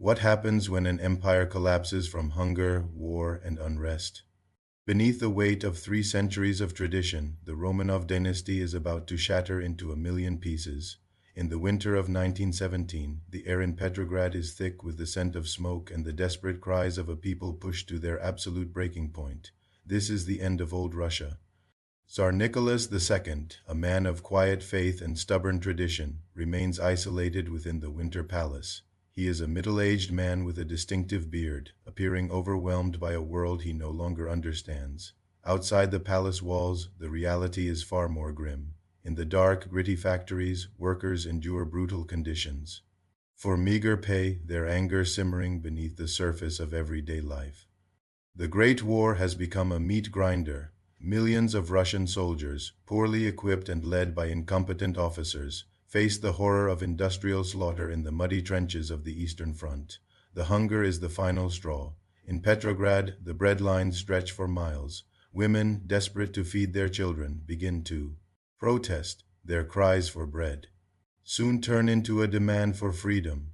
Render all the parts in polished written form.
What happens when an empire collapses from hunger, war, and unrest? Beneath the weight of 3 centuries of tradition, the Romanov dynasty is about to shatter into a million pieces. In the winter of 1917, the air in Petrograd is thick with the scent of smoke and the desperate cries of a people pushed to their absolute breaking point. This is the end of old Russia. Tsar Nicholas II, a man of quiet faith and stubborn tradition, remains isolated within the Winter Palace. He is a middle-aged man with a distinctive beard, appearing overwhelmed by a world he no longer understands. Outside the palace walls, the reality is far more grim. In the dark, gritty factories, workers endure brutal conditions. For meager pay, their anger simmering beneath the surface of everyday life. The Great War has become a meat grinder. Millions of Russian soldiers, poorly equipped and led by incompetent officers, face the horror of industrial slaughter in the muddy trenches of the Eastern Front. The hunger is the final straw. In Petrograd, the bread lines stretch for miles. Women, desperate to feed their children, begin to protest. Their cries for bread soon turn into a demand for freedom.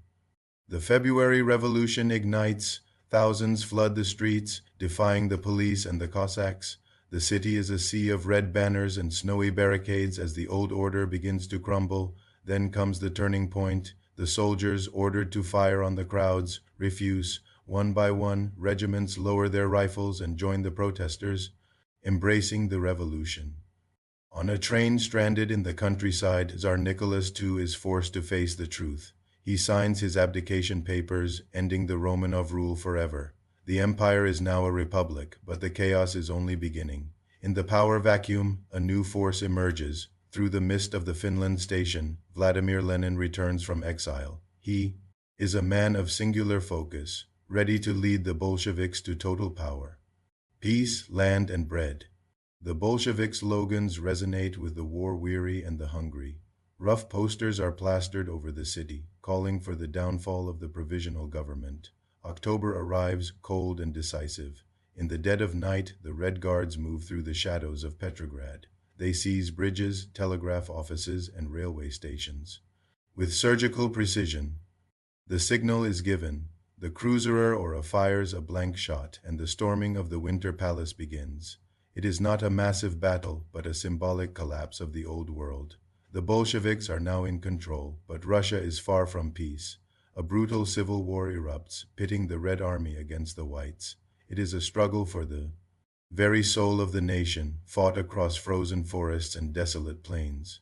The February Revolution ignites. Thousands flood the streets, defying the police and the Cossacks. The city is a sea of red banners and snowy barricades as the old order begins to crumble. Then comes the turning point. The soldiers, ordered to fire on the crowds, refuse. One by one, regiments lower their rifles and join the protesters, embracing the revolution. On a train stranded in the countryside, Tsar Nicholas II is forced to face the truth. He signs his abdication papers, ending the Romanov rule forever. The empire is now a republic, but the chaos is only beginning. In the power vacuum, a new force emerges. Through the mist of the Finland station, Vladimir Lenin returns from exile. He is a man of singular focus, ready to lead the Bolsheviks to total power. Peace, land, and bread. The Bolsheviks' slogans resonate with the war-weary and the hungry. Rough posters are plastered over the city, calling for the downfall of the provisional government. October arrives, cold and decisive. In the dead of night, the Red Guards move through the shadows of Petrograd. They seize bridges, telegraph offices, and railway stations. With surgical precision, the signal is given. The cruiser or fires a blank shot, and the storming of the Winter Palace begins. It is not a massive battle, but a symbolic collapse of the old world. The Bolsheviks are now in control, but Russia is far from peace. A brutal civil war erupts, pitting the Red Army against the Whites. It is a struggle for the very soul of the nation, fought across frozen forests and desolate plains.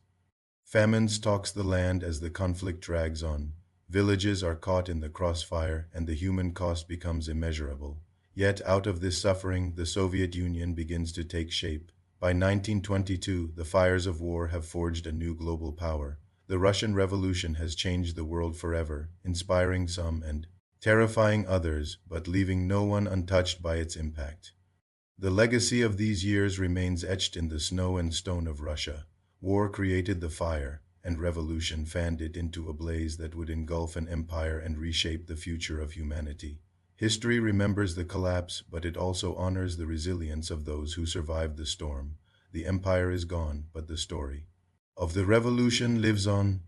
Famine stalks the land as the conflict drags on. Villages are caught in the crossfire, and the human cost becomes immeasurable. Yet out of this suffering, the Soviet Union begins to take shape. By 1922, the fires of war have forged a new global power. The Russian Revolution has changed the world forever, inspiring some and terrifying others, but leaving no one untouched by its impact. The legacy of these years remains etched in the snow and stone of Russia. War created the fire, and revolution fanned it into a blaze that would engulf an empire and reshape the future of humanity. History remembers the collapse, but it also honors the resilience of those who survived the storm. The empire is gone, but the story of the revolution lives on.